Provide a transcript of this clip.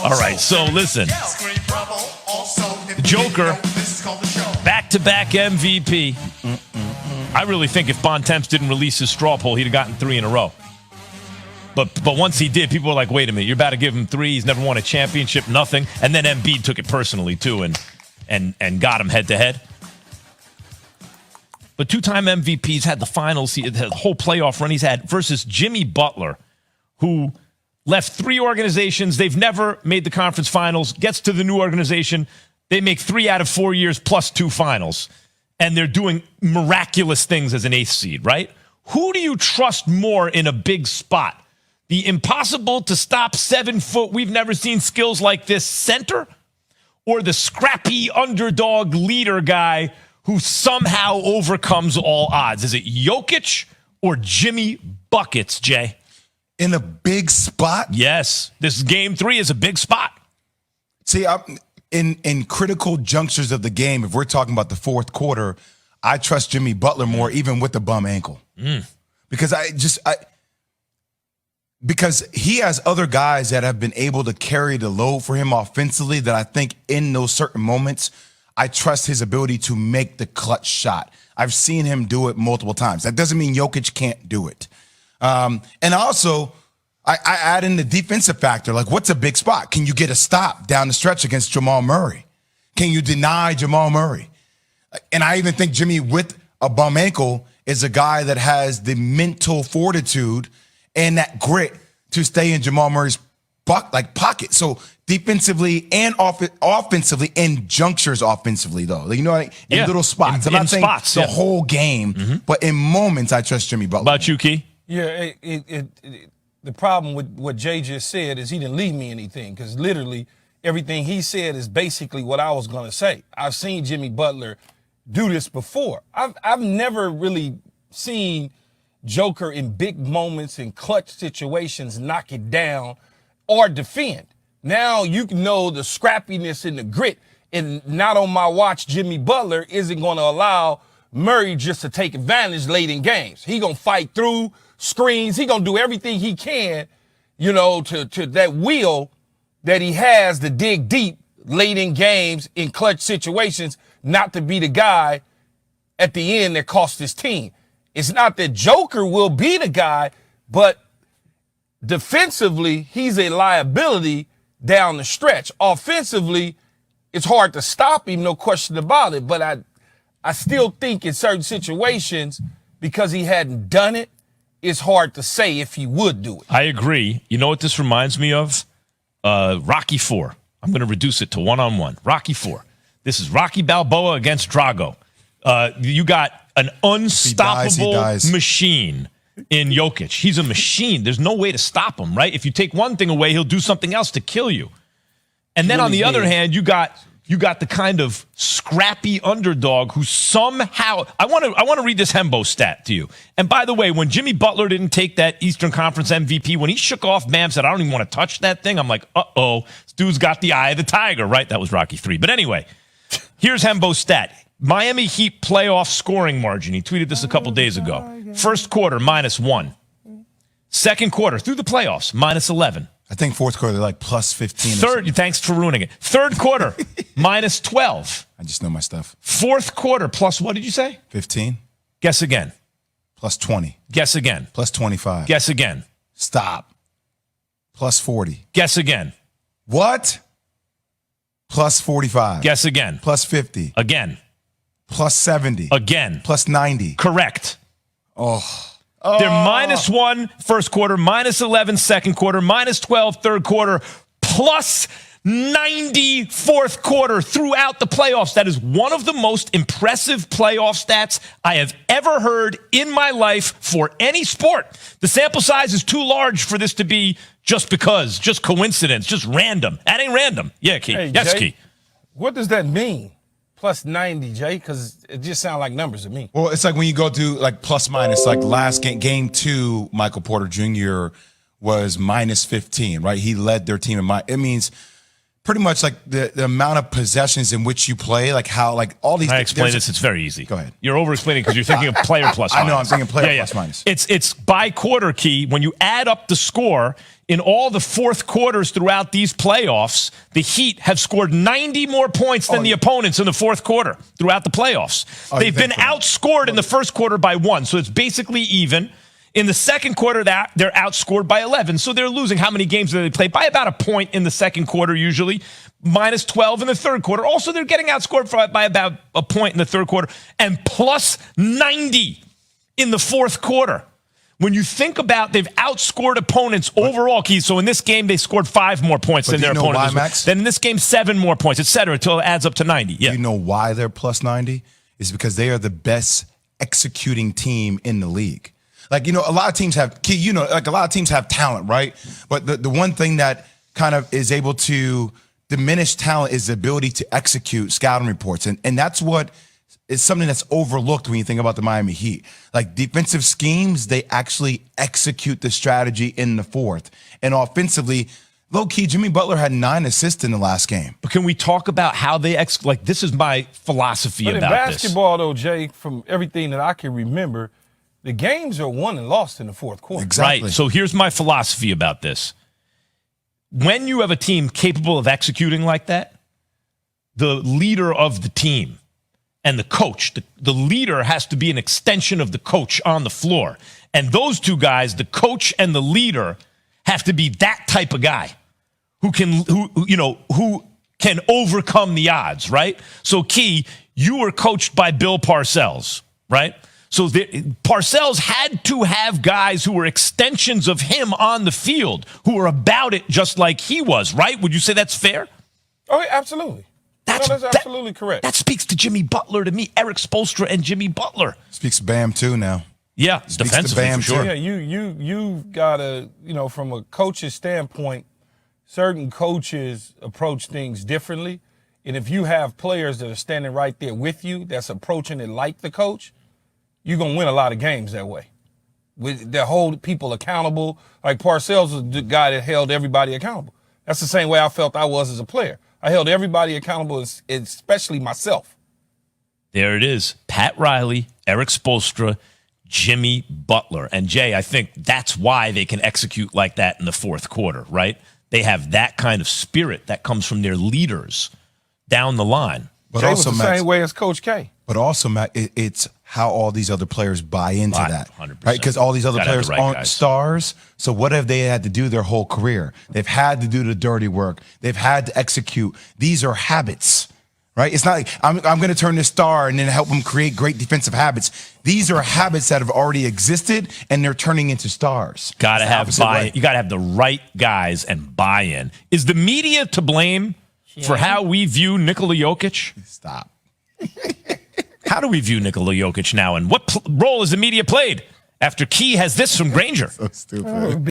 All right, so listen. Joker, back-to-back MVP. I really think if Bontemps didn't release his straw poll, he'd have gotten 3 in a row. But once he did, people were like, wait a minute, you're about to give him 3. He's never won a championship, nothing. And then Embiid took it personally, too, and got him head-to-head. But 2-time MVPs had the finals, he had the whole playoff run he's had versus Jimmy Butler, who left 3 organizations. They've never made the conference finals, gets to the new organization. They make 3 out of 4 years plus 2 finals. And they're doing miraculous things as an 8th seed, right? Who do you trust more in a big spot? The impossible to stop 7-foot, we've never seen skills like this center? Or the scrappy underdog leader guy who somehow overcomes all odds? Is it Jokic or Jimmy Buckets, Jay? In a big spot? Yes. This game 3 is a big spot. See, in critical junctures of the game, if we're talking about the fourth quarter, I trust Jimmy Butler more, even with the bum ankle. Because because he has other guys that have been able to carry the load for him offensively that I think in those certain moments, I trust his ability to make the clutch shot. I've seen him do it multiple times. That doesn't mean Jokic can't do it. And also, I add in the defensive factor. Like, what's a big spot? Can you get a stop down the stretch against Jamal Murray? Can you deny Jamal Murray? And I even think Jimmy, with a bum ankle, is a guy that has the mental fortitude and that grit to stay in Jamal Murray's pocket. So defensively and offensively, in junctures offensively, though. You know, like, in little spots. I'm not saying spots, the whole game, but in moments, I trust Jimmy Butler. About you, Key? Yeah, the problem with what Jay just said is he didn't leave me anything, because literally everything he said is basically what I was going to say. I've seen Jimmy Butler do this before. I've never really seen Joker in big moments, in clutch situations, knock it down or defend. Now you know the scrappiness and the grit, and not on my watch, Jimmy Butler isn't going to allow Murray just to take advantage late in games. He going to fight through screens. He going to do everything he can, you know, to that will that he has to dig deep late in games in clutch situations, not to be the guy at the end that cost his team. It's not that Joker will be the guy, but defensively, he's a liability down the stretch. Offensively, it's hard to stop him, no question about it. But I still think in certain situations, because he hadn't done it, it's hard to say if he would do it. I agree. You know what this reminds me of? Rocky IV. I'm going to reduce it to one-on-one. Rocky IV. This is Rocky Balboa against Drago. You got an unstoppable machine in Jokic. He's a machine. There's no way to stop him, right? If you take one thing away, he'll do something else to kill you. And then on the other hand, you got the kind of scrappy underdog who somehow I want to read this Hembo stat to you. And by the way, when Jimmy Butler didn't take that Eastern Conference MVP, when he shook off Bam, said, I don't even want to touch that thing, I'm like, uh-oh, this dude's got the eye of the tiger, right? That was Rocky III. But anyway, here's Hembo's stat. Miami Heat playoff scoring margin. He tweeted this a couple days ago. First quarter, -1. Second quarter, through the playoffs, -11. I think fourth quarter, they're like plus 15. Third, thanks for ruining it. Third quarter, -12. I just know my stuff. Fourth quarter, plus what did you say? 15. Guess again. Plus 20. Guess again. Plus 25. Guess again. Stop. Plus 40. Guess again. What? Plus 45. Guess again. Plus 50. Again. Plus 70. Again. Plus 90. Correct. Oh. They're -1 first quarter, -11 second quarter, -12 third quarter, plus 90 fourth quarter throughout the playoffs. That is one of the most impressive playoff stats I have ever heard in my life for any sport. The sample size is too large for this to be just because, just coincidence, just random. That ain't random. Yeah, Key. Hey, yes, Jay, Key. What does that mean? Plus 90, Jay, because it just sounds like numbers to me. Well, it's like when you go to like plus minus, like last game 2, Michael Porter Jr. was -15, right? He led their team. It means pretty much like the amount of possessions in which you play, like how like all these. I explain this. It's very easy. Go ahead. You're over-explaining because you're thinking of player plus minus. I know, I'm thinking player plus minus. It's by quarter, Key. When you add up the score in all the fourth quarters throughout these playoffs, the Heat have scored 90 more points than the opponents in the fourth quarter throughout the playoffs. They've been outscored in the first quarter by 1, so it's basically even. In the second quarter, they're outscored by 11. So they're losing. How many games do they play? By about a point in the second quarter, usually. Minus 12 in the third quarter. Also, they're getting outscored by about a point in the third quarter. And plus 90 in the fourth quarter. When you think about they've outscored opponents overall, Keith. So in this game, they scored 5 more points than their opponent. Why, Max? Then in this game, 7 more points, et cetera, until it adds up to 90. Yeah. You know why they're plus 90? It's because they are the best executing team in the league. Like, a lot of teams have like a lot of teams have talent, right? But the one thing that kind of is able to diminish talent is the ability to execute scouting reports. And that's what is something that's overlooked when you think about the Miami Heat. Like defensive schemes, they actually execute the strategy in the fourth. And offensively, low-key, Jimmy Butler had 9 assists in the last game. But can we talk about how they like this is my philosophy but about in basketball, though, Jay, from everything that I can remember, the games are won and lost in the fourth quarter. Exactly. Right. So here's my philosophy about this. When you have a team capable of executing like that, the leader of the team and the coach, the leader has to be an extension of the coach on the floor. And those two guys, the coach and the leader, have to be that type of guy who can overcome the odds, right? So, Key, you were coached by Bill Parcells, right? So Parcells had to have guys who were extensions of him on the field who were about it just like he was, right? Would you say that's fair? Oh, yeah, absolutely. That's absolutely correct. That speaks to Jimmy Butler to me, Eric Spoelstra and Jimmy Butler. Speaks to Bam too now. Yeah, defensively Bam for sure. Yeah, you gotta, from a coach's standpoint, certain coaches approach things differently. And if you have players that are standing right there with you that's approaching it like the coach, you're going to win a lot of games that way. That hold people accountable. Like Parcells was the guy that held everybody accountable. That's the same way I felt I was as a player. I held everybody accountable, especially myself. There it is. Pat Riley, Eric Spoelstra, Jimmy Butler. And Jay, I think that's why they can execute like that in the fourth quarter, right? They have that kind of spirit that comes from their leaders down the line. But Jay also, was the Max, same way as Coach K. But also, Matt, it's how all these other players buy into that, 100%. right? Because all these other Gotta have players the right aren't guys. stars. So what have they had to do their whole career? They've had to do the dirty work. They've had to execute. These are habits, right? It's not like I'm going to turn this star and then help them create great defensive habits. These are habits that have already existed, and they're turning into stars. Got to It's the have opposite buy-in. way. You got to have the right guys and buy-in. Is the media to blame for how we view Nikola Jokic? Stop. How do we view Nikola Jokic now, and what role has the media played after Key has this from Granger? So stupid.